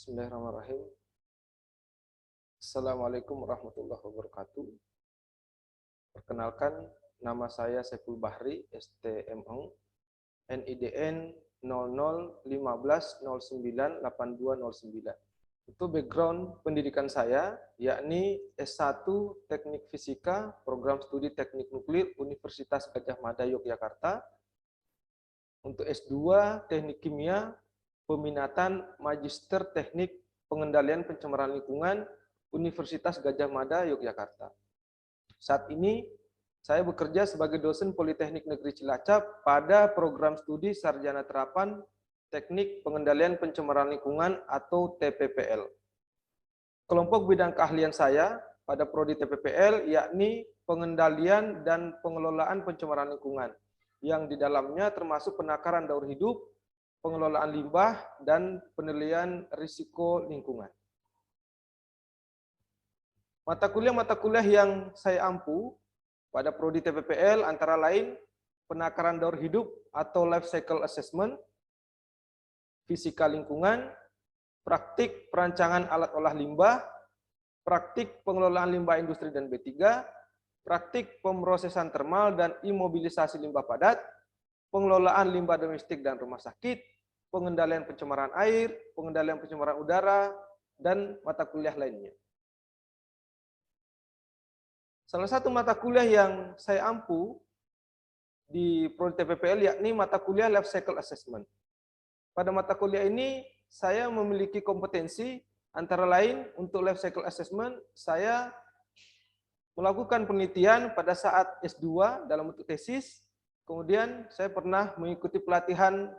Bismillahirrahmanirrahim. Assalamualaikum warahmatullahi wabarakatuh. Perkenalkan, nama saya Saiful Bahri, STMU, NIDN 0015098209. Itu background pendidikan saya, yakni S1 Teknik Fisika, Program Studi Teknik Nuklir, Universitas Gadjah Mada, Yogyakarta. Untuk S2 Teknik Kimia, Peminatan Magister Teknik Pengendalian Pencemaran Lingkungan, Universitas Gadjah Mada, Yogyakarta. Saat ini saya bekerja sebagai dosen Politeknik Negeri Cilacap pada program studi Sarjana Terapan Teknik Pengendalian Pencemaran Lingkungan atau TPPL. Kelompok bidang keahlian saya pada prodi TPPL yakni pengendalian dan pengelolaan pencemaran lingkungan, yang di dalamnya termasuk penakaran daur hidup, pengelolaan limbah, dan penilaian risiko lingkungan. Mata kuliah yang saya ampu pada prodi TPPL antara lain penakaran daur hidup atau life cycle assessment, fisika lingkungan, praktik perancangan alat olah limbah, praktik pengelolaan limbah industri dan B3, praktik pemrosesan termal dan imobilisasi limbah padat, pengelolaan limbah domestik dan rumah sakit, pengendalian pencemaran air, pengendalian pencemaran udara, dan mata kuliah lainnya. Salah satu mata kuliah yang saya ampu di prodi TPPL yakni mata kuliah Life Cycle Assessment. Pada mata kuliah ini saya memiliki kompetensi antara lain untuk Life Cycle Assessment, saya melakukan penelitian pada saat S2 dalam bentuk tesis, kemudian saya pernah mengikuti pelatihan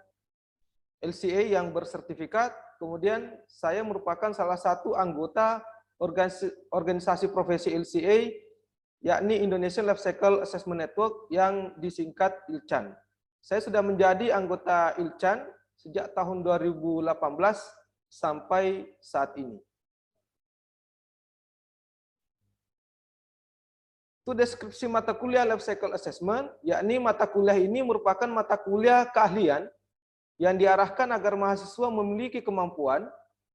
LCA yang bersertifikat, kemudian saya merupakan salah satu anggota organisasi profesi LCA, yakni Indonesian Life Cycle Assessment Network yang disingkat ILCAN. Saya sudah menjadi anggota ILCAN sejak tahun 2018 sampai saat ini. Itu deskripsi mata kuliah Life Cycle Assessment, yakni mata kuliah ini merupakan mata kuliah keahlian yang diarahkan agar mahasiswa memiliki kemampuan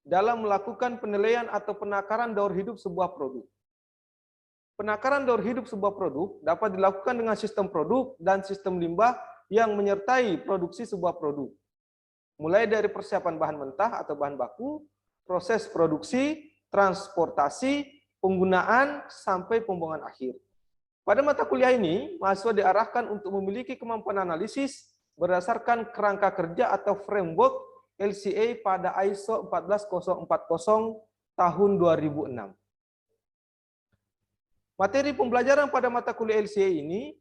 dalam melakukan penilaian atau penakaran daur hidup sebuah produk. Penakaran daur hidup sebuah produk dapat dilakukan dengan sistem produk dan sistem limbah yang menyertai produksi sebuah produk. Mulai dari persiapan bahan mentah atau bahan baku, proses produksi, transportasi, penggunaan, sampai pembuangan akhir. Pada mata kuliah ini, mahasiswa diarahkan untuk memiliki kemampuan analisis berdasarkan kerangka kerja atau framework LCA pada ISO 14040 tahun 2006. Materi pembelajaran pada mata kuliah LCA ini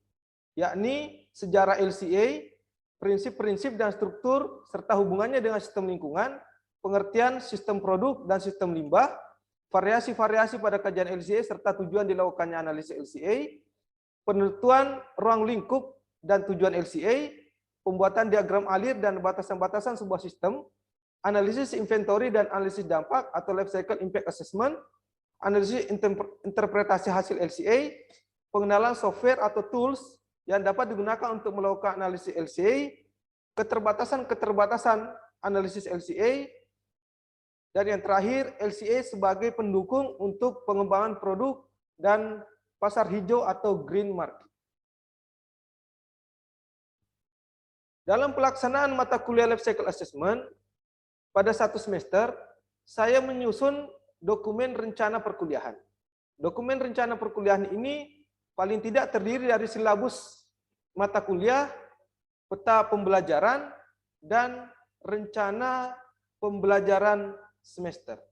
yakni sejarah LCA, prinsip-prinsip dan struktur serta hubungannya dengan sistem lingkungan, pengertian sistem produk dan sistem limbah, variasi-variasi pada kajian LCA serta tujuan dilakukannya analisis LCA, penentuan ruang lingkup dan tujuan LCA, pembuatan diagram alir dan batasan-batasan sebuah sistem, analisis inventory dan analisis dampak atau life cycle impact assessment, analisis interpretasi hasil LCA, pengenalan software atau tools yang dapat digunakan untuk melakukan analisis LCA, keterbatasan analisis LCA, dan yang terakhir LCA sebagai pendukung untuk pengembangan produk dan pasar hijau atau green market. Dalam pelaksanaan mata kuliah Life Cycle Assessment, pada satu semester, saya menyusun dokumen rencana perkuliahan. Dokumen rencana perkuliahan ini paling tidak terdiri dari silabus mata kuliah, peta pembelajaran, dan rencana pembelajaran semester.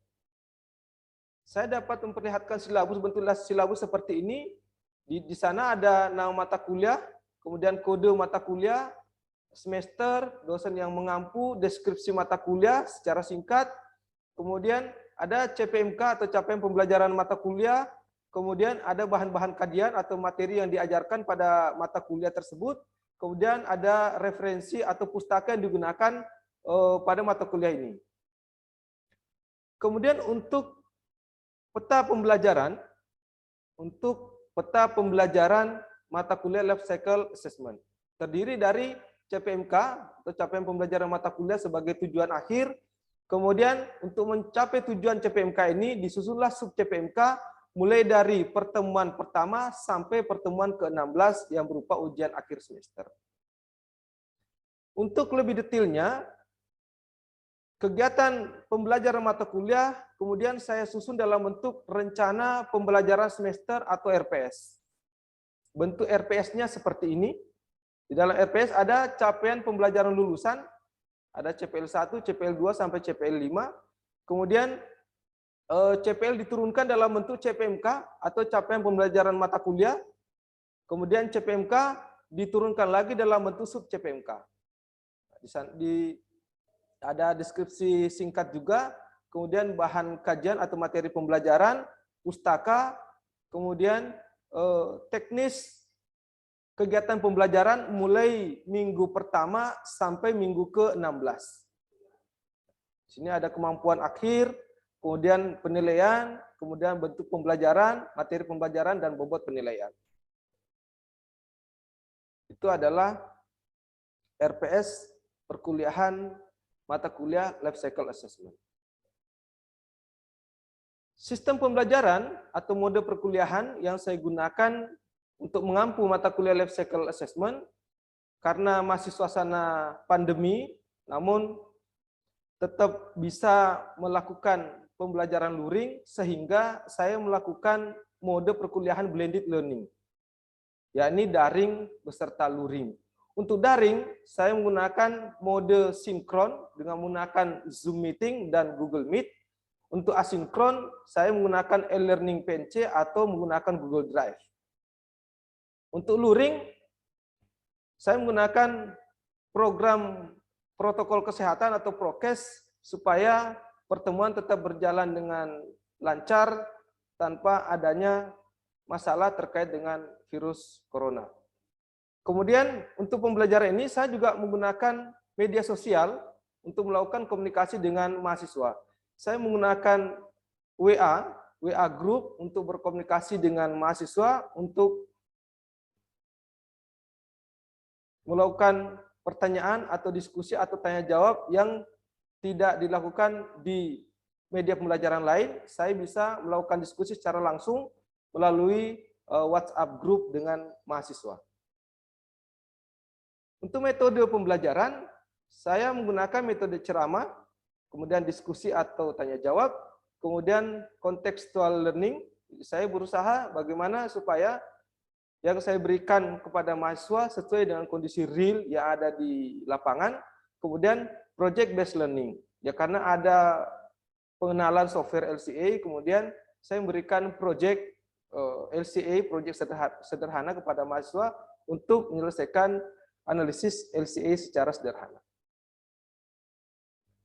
Saya dapat memperlihatkan silabus, bentuk silabus seperti ini. Di sana ada nama mata kuliah, kemudian kode mata kuliah, semester, dosen yang mengampu, deskripsi mata kuliah secara singkat, kemudian ada CPMK atau capaian pembelajaran mata kuliah, kemudian ada bahan-bahan kajian atau materi yang diajarkan pada mata kuliah tersebut, kemudian ada referensi atau pustaka yang digunakan pada mata kuliah ini. Kemudian untuk peta pembelajaran mata kuliah Life Cycle Assessment terdiri dari CPMK atau capaian pembelajaran mata kuliah sebagai tujuan akhir, Kemudian untuk mencapai tujuan CPMK ini disusunlah sub CPMK mulai dari pertemuan pertama sampai pertemuan ke-16 yang berupa ujian akhir semester. Untuk lebih detailnya, kegiatan pembelajaran mata kuliah kemudian saya susun dalam bentuk rencana pembelajaran semester atau RPS. Bentuk RPS-nya seperti ini. Di dalam RPS ada capaian pembelajaran lulusan, ada CPL 1, CPL 2 sampai CPL 5. Kemudian CPL diturunkan dalam bentuk CPMK atau capaian pembelajaran mata kuliah. Kemudian CPMK diturunkan lagi dalam bentuk sub CPMK. Ada deskripsi singkat juga, kemudian bahan kajian atau materi pembelajaran, pustaka, kemudian teknis kegiatan pembelajaran mulai minggu pertama sampai minggu ke-16. Sini ada kemampuan akhir, kemudian penilaian, kemudian bentuk pembelajaran, materi pembelajaran, dan bobot penilaian. Itu adalah RPS perkuliahan mata kuliah Life Cycle Assessment. Sistem pembelajaran atau mode perkuliahan yang saya gunakan untuk mengampu mata kuliah Life Cycle Assessment karena masih suasana pandemi, namun tetap bisa melakukan pembelajaran luring sehingga saya melakukan mode perkuliahan blended learning, yakni daring beserta luring. Untuk daring, saya menggunakan mode sinkron dengan menggunakan Zoom Meeting dan Google Meet. Untuk asinkron, saya menggunakan e-learning PNC atau menggunakan Google Drive. Untuk luring, saya menggunakan program protokol kesehatan atau prokes supaya pertemuan tetap berjalan dengan lancar tanpa adanya masalah terkait dengan virus corona. Kemudian untuk pembelajaran ini saya juga menggunakan media sosial untuk melakukan komunikasi dengan mahasiswa. Saya menggunakan WA Group untuk berkomunikasi dengan mahasiswa untuk melakukan pertanyaan atau diskusi atau tanya jawab yang tidak dilakukan di media pembelajaran lain. Saya bisa melakukan diskusi secara langsung melalui WhatsApp Group dengan mahasiswa. Untuk metode pembelajaran, saya menggunakan metode ceramah, kemudian diskusi atau tanya jawab, kemudian contextual learning. Saya berusaha bagaimana supaya yang saya berikan kepada mahasiswa sesuai dengan kondisi real yang ada di lapangan. Kemudian project based learning, ya karena ada pengenalan software LCA, kemudian saya memberikan project LCA, project sederhana kepada mahasiswa untuk menyelesaikan analisis LCA secara sederhana.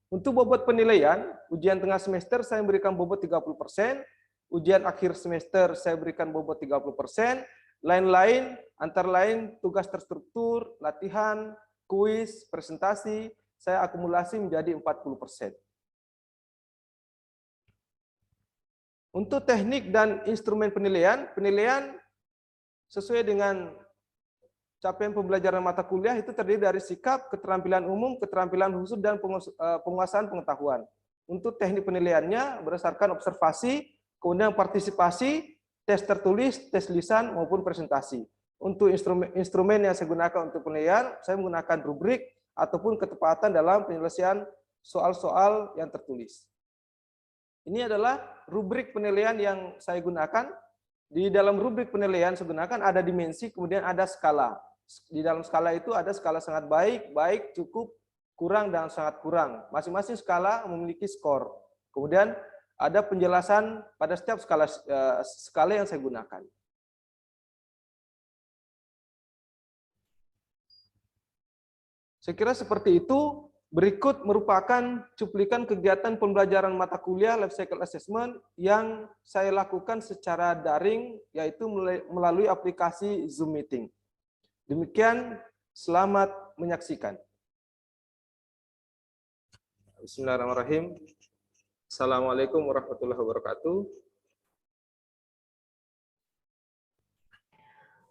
Untuk bobot penilaian, ujian tengah semester saya berikan bobot 30%, ujian akhir semester saya berikan bobot 30%, lain-lain, antara lain tugas terstruktur, latihan, kuis, presentasi, saya akumulasi menjadi 40%. Untuk teknik dan instrumen penilaian, penilaian sesuai dengan capaian pembelajaran mata kuliah itu terdiri dari sikap, keterampilan umum, keterampilan khusus, dan penguasaan pengetahuan. Untuk teknik penilaiannya berdasarkan observasi, kemudian partisipasi, tes tertulis, tes lisan, maupun presentasi. Untuk instrumen yang saya gunakan untuk penilaian, saya menggunakan rubrik ataupun ketepatan dalam penyelesaian soal-soal yang tertulis. Ini adalah rubrik penilaian yang saya gunakan. Di dalam rubrik penilaian saya gunakan ada dimensi, kemudian ada skala. Di dalam skala itu ada skala sangat baik, baik, cukup, kurang, dan sangat kurang. Masing-masing skala memiliki skor. Kemudian ada penjelasan pada setiap skala yang saya gunakan. Saya kira seperti itu. Berikut merupakan cuplikan kegiatan pembelajaran mata kuliah Life Cycle Assessment yang saya lakukan secara daring, yaitu melalui aplikasi Zoom Meeting. Demikian, selamat menyaksikan. Bismillahirrahmanirrahim. Assalamualaikum warahmatullahi wabarakatuh.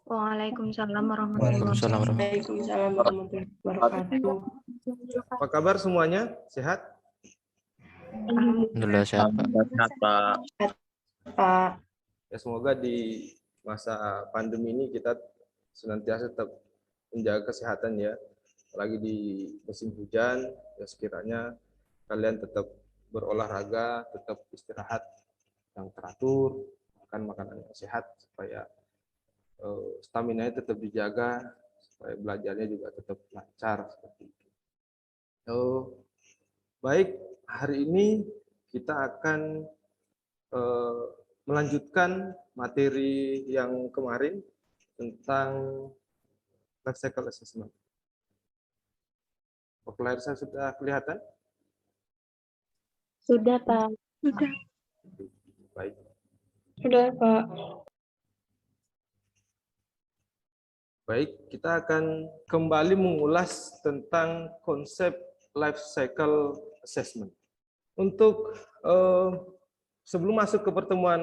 Waalaikumsalam warahmatullahi wabarakatuh. Apa kabar semuanya? Sehat? Alhamdulillah sehat, Pak. Pak. Ya, semoga di masa pandemi ini kita senantiasa tetap menjaga kesehatan ya. Apalagi di musim hujan, ya sekiranya kalian tetap berolahraga, tetap istirahat yang teratur, makan makanan yang sehat supaya stamina tetap dijaga, supaya belajarnya juga tetap lancar seperti itu. Baik, hari ini kita akan melanjutkan materi yang kemarin tentang life cycle assessment. Layar saya sudah kelihatan? Sudah, Pak. Sudah. Baik. Sudah, Pak. Baik, kita akan kembali mengulas tentang konsep life cycle assessment. Untuk sebelum masuk ke pertemuan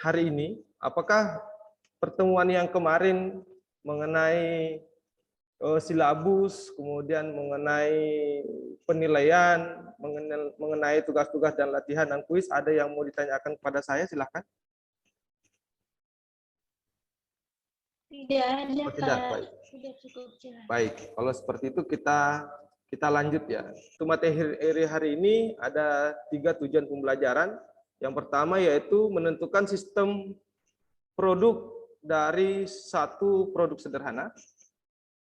hari ini, apakah pertemuan yang kemarin mengenai silabus, kemudian mengenai penilaian, mengenai tugas-tugas dan latihan dan kuis, ada yang mau ditanyakan kepada saya? Silakan. Tidak ada, Oh, tidak, Pak. baik. Sudah cukup jelas. Baik, kalau seperti itu kita lanjut ya. Untuk materi hari ini ada 3 tujuan pembelajaran. Yang pertama yaitu menentukan sistem produk dari satu produk sederhana.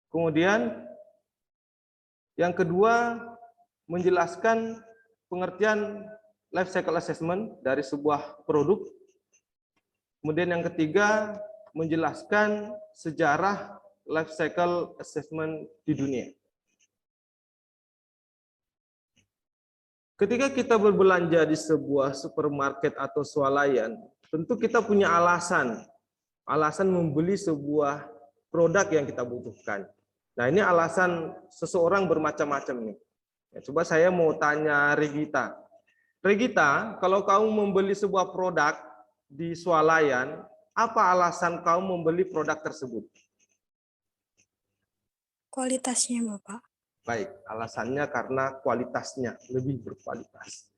Kemudian yang kedua menjelaskan pengertian life cycle assessment dari sebuah produk. Kemudian yang ketiga menjelaskan sejarah life cycle assessment di dunia. Ketika kita berbelanja di sebuah supermarket atau swalayan, tentu kita punya alasan membeli sebuah produk yang kita butuhkan. Nah, ini alasan seseorang bermacam-macam nih. Ya, coba saya mau tanya Regita. Regita, kalau kamu membeli sebuah produk di swalayan, apa alasan kamu membeli produk tersebut? Kualitasnya, Bapak. Baik, alasannya karena kualitasnya lebih berkualitas.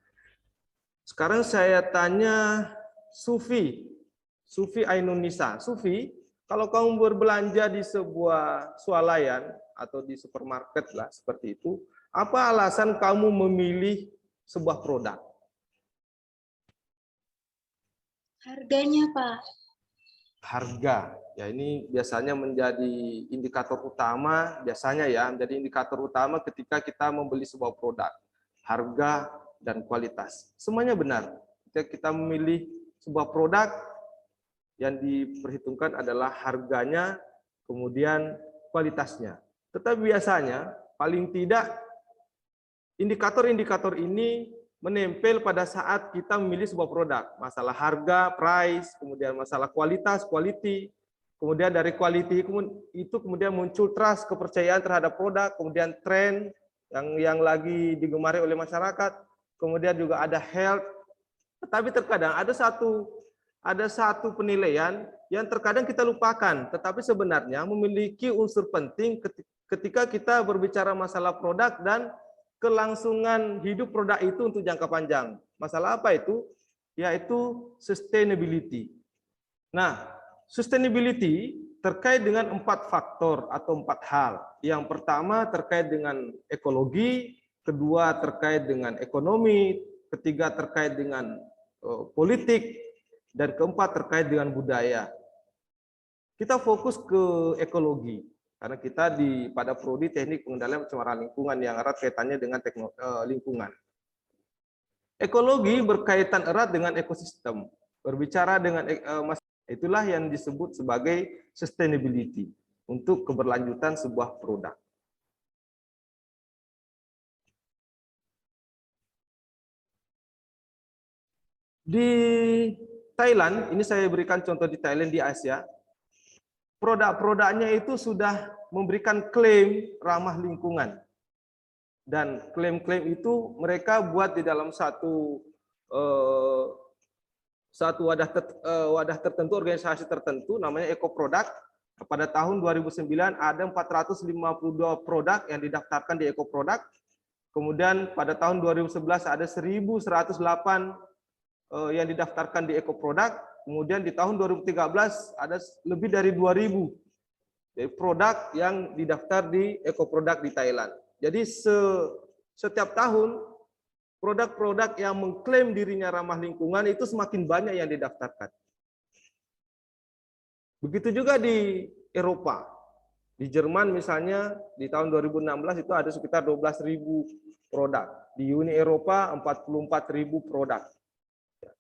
Sekarang saya tanya Sufi Ainunisa. Sufi, kalau kamu berbelanja di sebuah swalayan atau di supermarket lah seperti itu, apa alasan kamu memilih sebuah produk? Harganya, Pak. Harga. Ya, ini biasanya menjadi indikator utama, menjadi indikator utama ketika kita membeli sebuah produk. Harga dan kualitas. Semuanya benar. Ketika kita memilih sebuah produk, yang diperhitungkan adalah harganya, kemudian kualitasnya. Tetapi biasanya, paling tidak, indikator-indikator ini menempel pada saat kita memilih sebuah produk. Masalah harga, price, kemudian masalah kualitas, quality, kemudian dari quality itu kemudian muncul trust, kepercayaan terhadap produk, kemudian tren yang lagi digemari oleh masyarakat, kemudian juga ada health. Tetapi terkadang ada satu penilaian yang terkadang kita lupakan, tetapi sebenarnya memiliki unsur penting ketika kita berbicara masalah produk dan kelangsungan hidup produk itu untuk jangka panjang. Masalah apa itu? Yaitu sustainability. Nah, sustainability terkait dengan 4 faktor atau 4 hal. Yang pertama terkait dengan ekologi, kedua terkait dengan ekonomi, ketiga terkait dengan politik, dan keempat terkait dengan budaya. Kita fokus ke ekologi karena kita pada prodi teknik pengendalian pencemaran lingkungan yang erat kaitannya dengan lingkungan. Ekologi berkaitan erat dengan ekosistem. Berbicara dengan itulah yang disebut sebagai sustainability untuk keberlanjutan sebuah produk. Di Thailand, ini saya berikan contoh di Thailand di Asia, produk-produknya itu sudah memberikan klaim ramah lingkungan. Dan klaim-klaim itu mereka buat di dalam satu wadah tertentu, organisasi tertentu, namanya Eco Product. Pada tahun 2009 ada 452 produk yang didaftarkan di Eco Product. Kemudian pada tahun 2011 ada 1.108 yang didaftarkan di ekoproduk. Kemudian di tahun 2013 ada lebih dari 2.000 produk yang didaftar di ekoproduk di Thailand. Jadi setiap tahun produk-produk yang mengklaim dirinya ramah lingkungan itu semakin banyak yang didaftarkan. Begitu juga di Eropa. Di Jerman misalnya di tahun 2016 itu ada sekitar 12.000 produk. Di Uni Eropa 44.000 produk.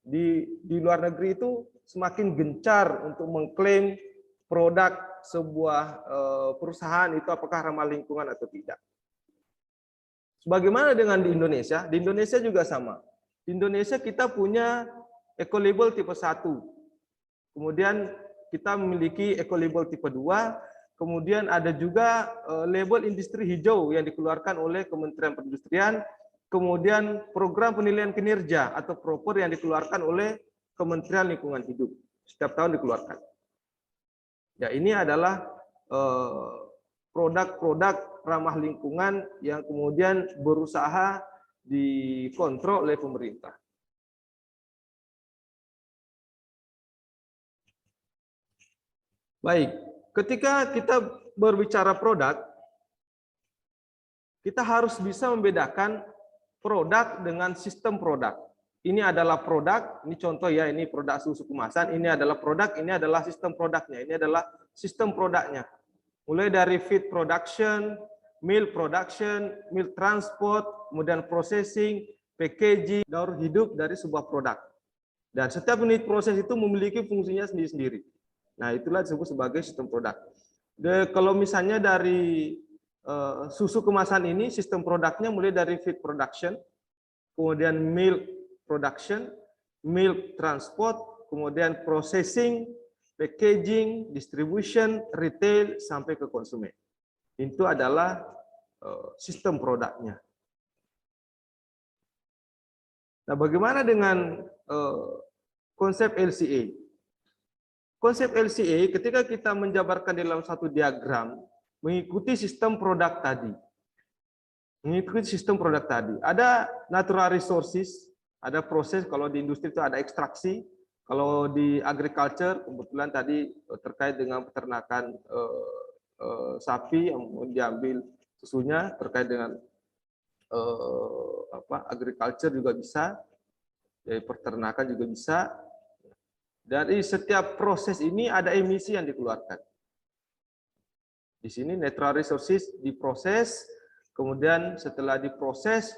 Di luar negeri itu semakin gencar untuk mengklaim produk sebuah perusahaan itu apakah ramah lingkungan atau tidak. Sebagaimana dengan di Indonesia juga sama. Di Indonesia kita punya eco-label tipe 1. Kemudian kita memiliki eco-label tipe 2. Kemudian ada juga label industri hijau yang dikeluarkan oleh Kementerian Perindustrian. Kemudian program penilaian kinerja atau PROPER yang dikeluarkan oleh Kementerian Lingkungan Hidup. Setiap tahun dikeluarkan. Ya, ini adalah produk-produk ramah lingkungan yang kemudian berusaha dikontrol oleh pemerintah. Baik, ketika kita berbicara produk, kita harus bisa membedakan produk dengan sistem produk. Ini adalah produk, ini contoh ya, ini produk susu kemasan, ini adalah produk, ini adalah sistem produknya, ini adalah sistem produknya. Mulai dari feed production, milk production, milk transport, kemudian processing, packaging, daur hidup dari sebuah produk. Dan setiap unit proses itu memiliki fungsinya sendiri-sendiri. Nah, itulah disebut sebagai sistem produk. Kalau misalnya dari susu kemasan ini, sistem produknya mulai dari feed production, kemudian milk production, milk transport, kemudian processing, packaging, distribution, retail, sampai ke konsumen. Itu adalah sistem produknya. Nah, bagaimana dengan konsep LCA? Konsep LCA ketika kita menjabarkan dalam satu diagram mengikuti sistem produk tadi. Mengikuti sistem produk tadi. Ada natural resources, ada proses, kalau di industri itu ada ekstraksi, kalau di agriculture kebetulan tadi terkait dengan peternakan sapi yang diambil susunya, terkait dengan agriculture juga bisa, dari peternakan juga bisa. Dari setiap proses ini ada emisi yang dikeluarkan. Di sini natural resources diproses, kemudian setelah diproses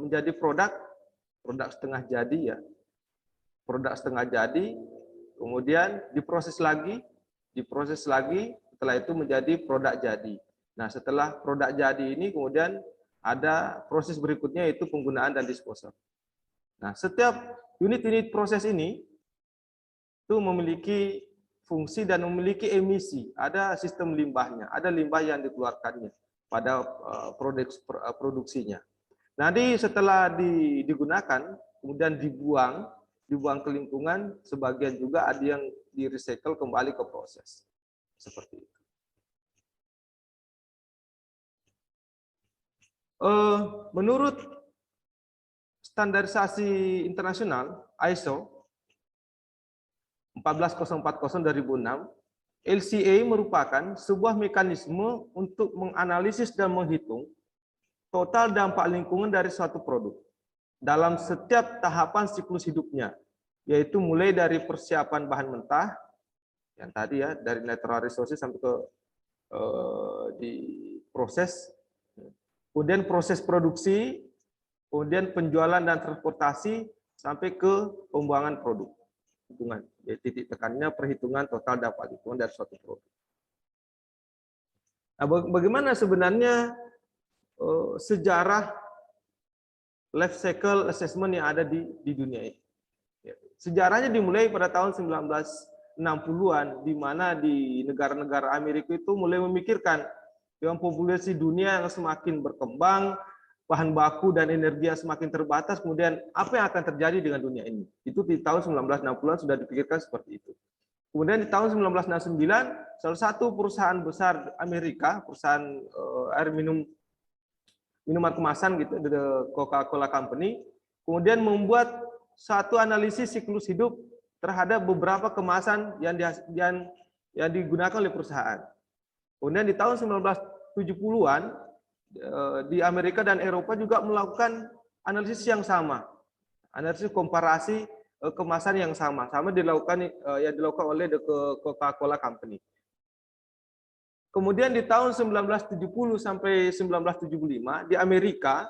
menjadi produk setengah jadi ya. Produk setengah jadi, kemudian diproses lagi, setelah itu menjadi produk jadi. Nah, setelah produk jadi ini kemudian ada proses berikutnya yaitu penggunaan dan disposal. Nah, setiap unit-unit proses ini itu memiliki fungsi dan memiliki emisi. Ada sistem limbahnya, ada limbah yang dikeluarkannya pada produksinya. Nanti setelah digunakan, kemudian dibuang ke lingkungan, sebagian juga ada yang di-recycle kembali ke proses. Seperti itu. Menurut standarisasi internasional ISO 14040-2006, LCA merupakan sebuah mekanisme untuk menganalisis dan menghitung total dampak lingkungan dari suatu produk dalam setiap tahapan siklus hidupnya, yaitu mulai dari persiapan bahan mentah, yang tadi ya, dari natural resources sampai ke diproses, kemudian proses produksi, kemudian penjualan dan transportasi, sampai ke pembuangan produk. Hitungan, ya, titik tekannya perhitungan total dampak lingkungan dari suatu produk. Nah, bagaimana sebenarnya sejarah life cycle assessment yang ada di dunia ini? Ya, sejarahnya dimulai pada tahun 1960-an, di mana di negara-negara Amerika itu mulai memikirkan dengan populasi dunia yang semakin berkembang, bahan baku dan energi yang semakin terbatas, kemudian apa yang akan terjadi dengan dunia ini? Itu di tahun 1960-an sudah dipikirkan seperti itu. Kemudian di tahun 1969, salah satu perusahaan besar Amerika, perusahaan air minum minuman kemasan gitu, The Coca-Cola Company, kemudian membuat satu analisis siklus hidup terhadap beberapa kemasan yang digunakan oleh perusahaan. Kemudian di tahun 1970-an di Amerika dan Eropa juga melakukan analisis yang sama, analisis komparasi kemasan yang sama dilakukan oleh The Coca-Cola Company. Kemudian di tahun 1970 sampai 1975 di Amerika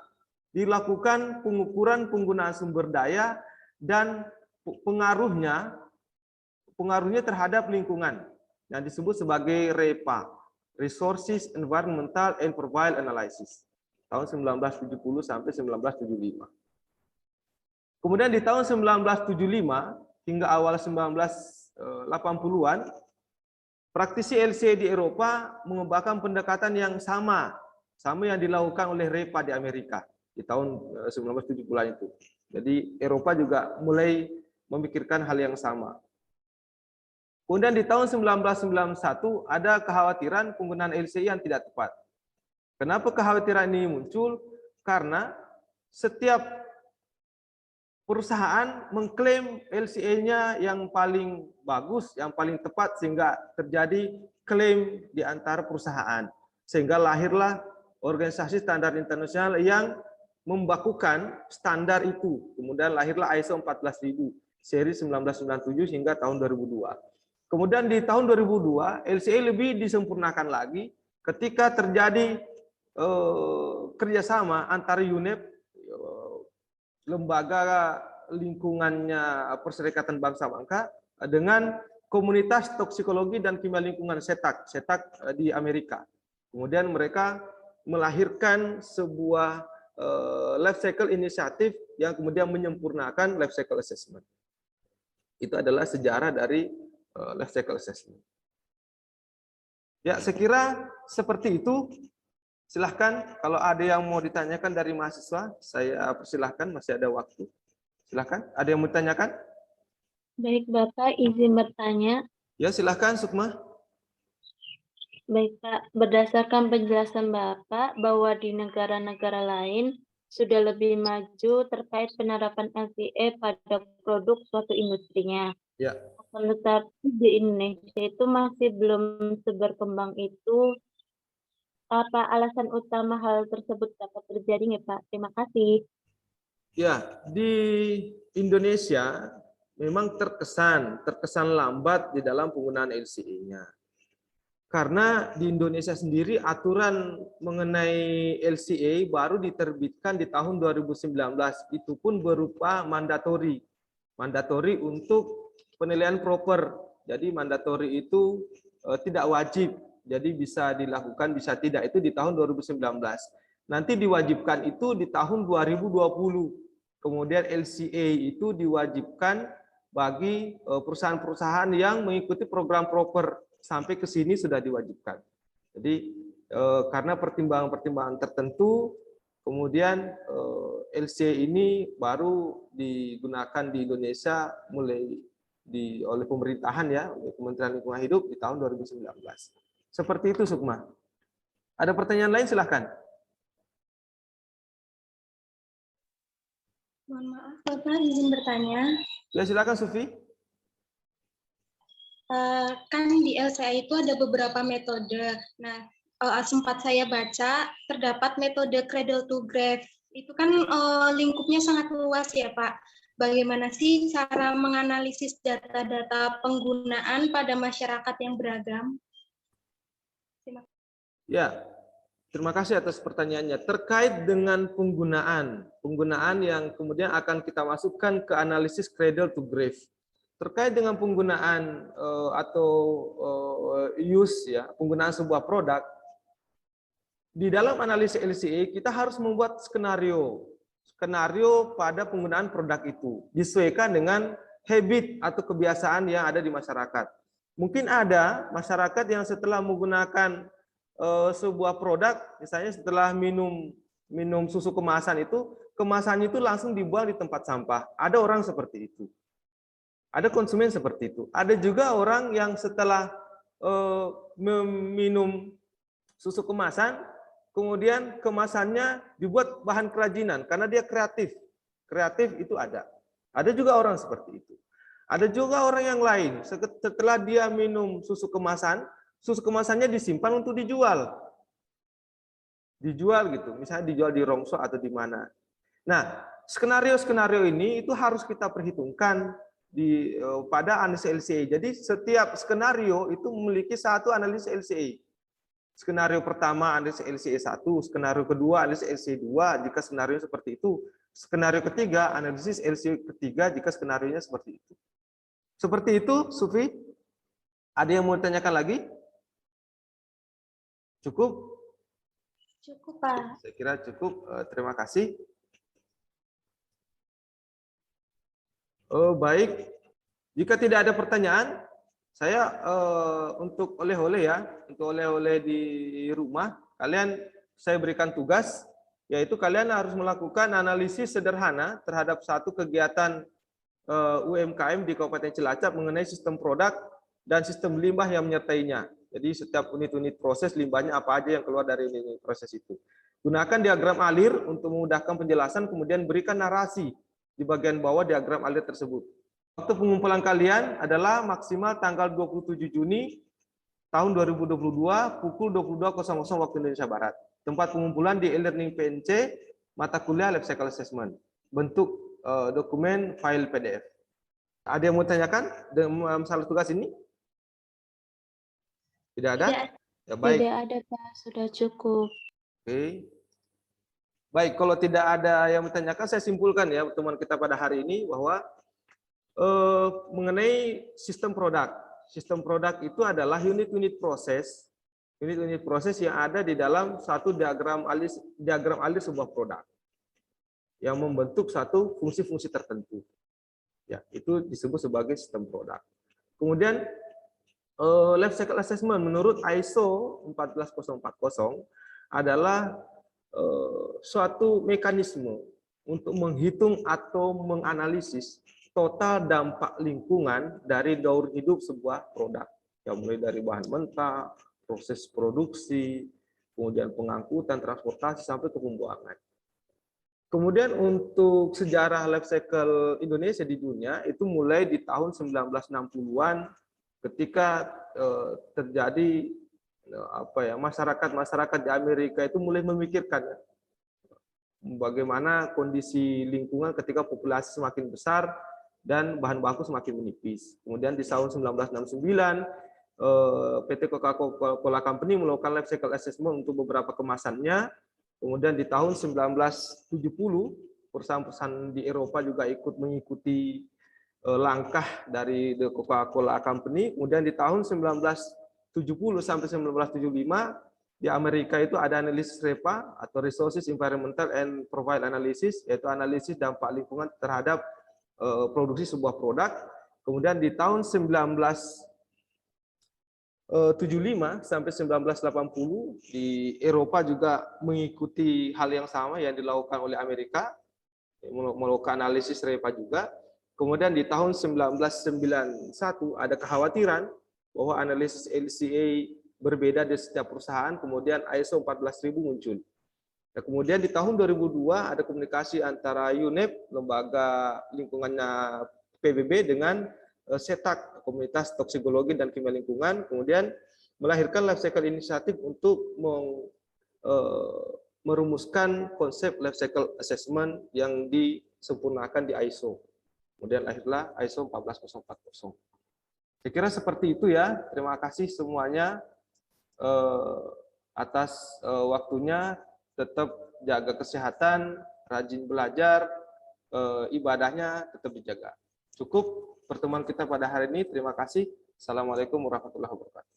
dilakukan pengukuran penggunaan sumber daya dan pengaruhnya terhadap lingkungan yang disebut sebagai REPA, Resources Environmental and Profile Analysis, tahun 1970 sampai 1975. Kemudian di tahun 1975 hingga awal 1980-an, praktisi LCA di Eropa mengembangkan pendekatan yang sama yang dilakukan oleh REPA di Amerika di tahun 1970-an itu. Jadi Eropa juga mulai memikirkan hal yang sama. Kemudian di tahun 1991 ada kekhawatiran penggunaan LCA yang tidak tepat. Kenapa kekhawatiran ini muncul? Karena setiap perusahaan mengklaim LCA-nya yang paling bagus, yang paling tepat, sehingga terjadi klaim di antara perusahaan. Sehingga lahirlah organisasi standar internasional yang membakukan standar itu. Kemudian lahirlah ISO 14000 seri 1997 hingga tahun 2002. Kemudian di tahun 2002 LCA lebih disempurnakan lagi ketika terjadi kerjasama antara UNEP, lembaga lingkungannya Perserikatan Bangsa-Bangsa, dengan komunitas toksikologi dan kimia lingkungan SETAC di Amerika. Kemudian mereka melahirkan sebuah life cycle inisiatif yang kemudian menyempurnakan life cycle assessment. Itu adalah sejarah dari life cycle assessment. Ya, saya kira seperti itu. Silahkan kalau ada yang mau ditanyakan dari mahasiswa, saya persilahkan, masih ada waktu. Silahkan, ada yang mau ditanyakan? Baik Bapak, izin bertanya. Ya, silahkan Sukma. Baik Pak, berdasarkan penjelasan Bapak bahwa di negara-negara lain sudah lebih maju terkait penerapan LCA pada produk suatu industrinya. Ya. Akan tetapi di Indonesia itu masih belum seberkembang itu. Apa alasan utama hal tersebut dapat terjadi ya Pak? Terima kasih. Ya, di Indonesia memang terkesan lambat di dalam penggunaan LCA-nya. Karena di Indonesia sendiri aturan mengenai LCA baru diterbitkan di tahun 2019. Itu pun berupa mandatori untuk penilaian proper. Jadi mandatori itu tidak wajib. Jadi bisa dilakukan, bisa tidak. Itu di tahun 2019. Nanti diwajibkan itu di tahun 2020. Kemudian LCA itu diwajibkan bagi perusahaan-perusahaan yang mengikuti program proper. Sampai ke sini sudah diwajibkan. Jadi karena pertimbangan-pertimbangan tertentu, kemudian LCA ini baru digunakan di Indonesia mulai oleh pemerintahan ya, oleh Kementerian Lingkungan Hidup di tahun 2019. Seperti itu Sukma. Ada pertanyaan lain silahkan. Mohon maaf Bapak, izin bertanya. Ya silakan Sufi. Kan di LCA itu ada beberapa metode. Nah, sempat saya baca terdapat metode cradle to grave. Itu kan lingkupnya sangat luas ya Pak. Bagaimana sih cara menganalisis data-data penggunaan pada masyarakat yang beragam? Ya, terima kasih atas pertanyaannya. Terkait dengan penggunaan yang kemudian akan kita masukkan ke analisis cradle to grave. Terkait dengan penggunaan use ya, penggunaan sebuah produk, di dalam analisis LCA kita harus membuat skenario pada penggunaan produk itu disesuaikan dengan habit atau kebiasaan yang ada di masyarakat. Mungkin ada masyarakat yang setelah menggunakan sebuah produk, misalnya setelah minum susu kemasannya itu langsung dibuang di tempat sampah. Ada orang seperti itu. Ada konsumen seperti itu. Ada juga orang yang setelah meminum susu kemasan, kemudian kemasannya dibuat bahan kerajinan karena dia kreatif. Kreatif itu ada. Ada juga orang seperti itu. Ada juga orang yang lain, setelah dia minum susu kemasannya disimpan untuk dijual. Dijual gitu, misalnya dijual di Rongso atau di mana. Nah, skenario-skenario ini itu harus kita perhitungkan pada analisis LCA. Jadi setiap skenario itu memiliki satu analisis LCA. Skenario pertama analisis LCA 1, skenario kedua analisis LCA 2 jika skenario seperti itu. Skenario ketiga analisis LCA ketiga jika skenarionya seperti itu. Seperti itu, Sufi? Ada yang mau ditanyakan lagi? Cukup? Cukup, Pak. Saya kira cukup. Terima kasih. Baik. Jika tidak ada pertanyaan, saya untuk oleh-oleh ya, untuk oleh-oleh di rumah, saya berikan tugas, yaitu kalian harus melakukan analisis sederhana terhadap satu kegiatan UMKM di Kabupaten Cilacap mengenai sistem produk dan sistem limbah yang menyertainya. Jadi setiap unit-unit proses limbahnya apa aja yang keluar dari unit proses itu. Gunakan diagram alir untuk memudahkan penjelasan, kemudian berikan narasi di bagian bawah diagram alir tersebut. Waktu pengumpulan kalian adalah maksimal tanggal 27 Juni tahun 2022 pukul 22.00 waktu Indonesia Barat. Tempat pengumpulan di e-learning PNC mata kuliah Life Cycle Assessment. Bentuk dokumen file PDF. Ada yang mau tanyakan dalam masalah tugas ini? Tidak ada? Ya, baik. Tidak ada, Pak. Sudah cukup. Oke. Baik, kalau tidak ada yang ditanyakan, saya simpulkan ya pertemuan kita pada hari ini bahwa mengenai sistem produk. Sistem produk itu adalah unit-unit proses yang ada di dalam satu diagram alir sebuah produk yang membentuk satu fungsi-fungsi tertentu. Ya, itu disebut sebagai sistem produk. Kemudian Life Cycle Assessment menurut ISO 14040 adalah suatu mekanisme untuk menghitung atau menganalisis total dampak lingkungan dari daur hidup sebuah produk. Yang mulai dari bahan mentah, proses produksi, kemudian pengangkutan, transportasi, sampai ke pembuangan. Kemudian untuk sejarah life cycle Indonesia di dunia itu mulai di tahun 1960-an ketika terjadi masyarakat di Amerika itu mulai memikirkan bagaimana kondisi lingkungan ketika populasi semakin besar dan bahan baku semakin menipis. Kemudian di tahun 1969 PT Coca-Cola Company melakukan life cycle assessment untuk beberapa kemasannya. Kemudian di tahun 1970, perusahaan-perusahaan di Eropa juga ikut mengikuti langkah dari The Coca-Cola Company. Kemudian di tahun 1970 sampai 1975, di Amerika itu ada analisis REPA atau Resources Environmental and Profile Analysis, yaitu analisis dampak lingkungan terhadap produksi sebuah produk. Kemudian di tahun 1975 sampai 1980 di Eropa juga mengikuti hal yang sama yang dilakukan oleh Amerika, melakukan analisis REPA juga. Kemudian di tahun 1991 ada kekhawatiran bahwa analisis LCA berbeda di setiap perusahaan, kemudian ISO 14000 muncul. Nah, kemudian di tahun 2002 ada komunikasi antara UNEP, lembaga lingkungannya PBB, dengan SETAK, Komunitas Toksikologi dan Kimia Lingkungan, kemudian melahirkan Life Cycle Initiative untuk merumuskan konsep Life Cycle Assessment yang disempurnakan di ISO. Kemudian lahirlah ISO 14040. Saya kira seperti itu ya. Terima kasih semuanya atas waktunya. Tetap jaga kesehatan, rajin belajar, ibadahnya tetap dijaga. Cukup pertemuan kita pada hari ini. Terima kasih. Assalamualaikum warahmatullahi wabarakatuh.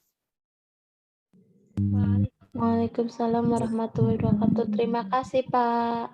Waalaikumsalam warahmatullahi wabarakatuh. Terima kasih, Pak.